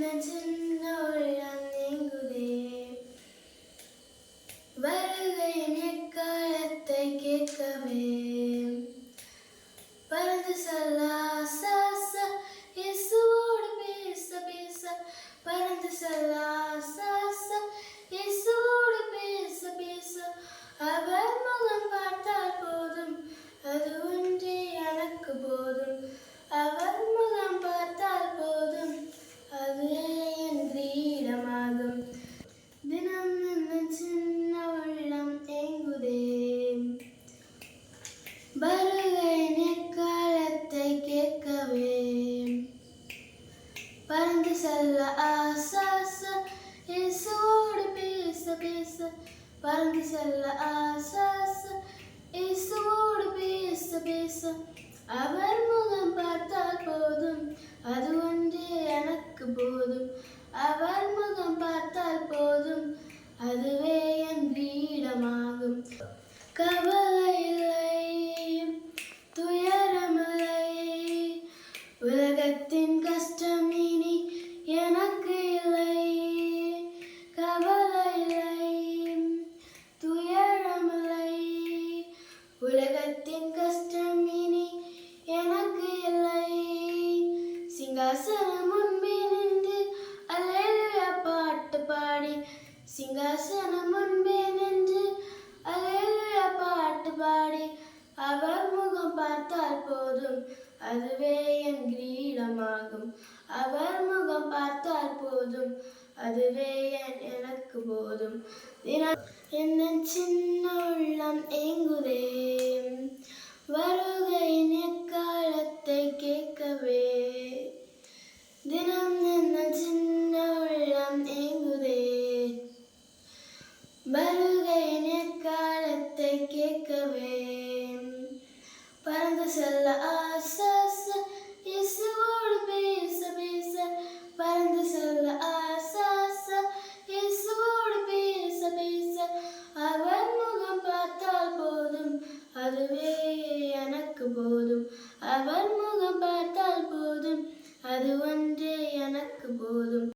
சின்ன உள்ளம் நீங்குதே. வருகையின் எக்காலத்தை கேட்கவே பறந்து செல்ல ஆசை ஆசை இயேசுவோடு பேச பேச பறந்து செல்ல ஆசை ஆசை இயேசுவோடு பேச பேச அவர் முகம் பார்த்தால் போதும் அது ஒன்றே எனக்கு போதும். அவர் முகம் பார்த்தால் போதும் அதுவே என் கிரீடமாகும். தினம் என்ன சின்ன உள்ளம் ஏங்குதே. வருகையின் எக்காலத்தை கேட்கவே பறந்து செல்ல ஆசை ஆசை இயேசுவோடு பேச பேச பறந்து செல்ல ஆசை ஆசை இயேசுவோடு பேச பேச அவர் முகம் பார்த்தால் போதும் அது ஒன்றே எனக்கு போதும். அவர் முகம் பார்த்தால் போதும் அதுவே என் கிரீடமாகும். கவலை இல்லை துயரமில்லை உலகத்தின் கஷ்டம் இனி எனக்கு இல்லை. கவலை இல்லை துயரமில்லை உலகத்தின் கஷ்டம் இனி எனக்கு இல்லை. சிங்காசனம் முன்பே நின்று அல்லேலூயா பாட்டு பாடி சிங்காசனம் முன்பே நின்று அல்லேலூயா பாட்டு பாடி அவர் முகம் பார்த்தால் போதும் அதுவே என் கிரீடமாகும். அவர் முகம் பார்த்தால் போதும் அதுவே எனக்கு போதும். என்ன சின்ன உள்ளம் ஏங்குதே. வருகையின் எக்காலத்தை கேட்கவே தினம் என்ன சின்ன உள்ளம் ஏங்குதே. வருகையின் எக்காலத்தை கேட்கவே பறந்து செல்ல ஆசை ஆசை இயேசுவோடு பேச பேச பறந்து செல்ல ஆசை ஆசை இயேசுவோடு பேச பேச அவர் முகம் பார்த்தால் போதும் அதுவே எனக்கு போதும். அவர் முகம் பார்த்தால் போதும் அது ஒன்றே எனக்கு போதும்.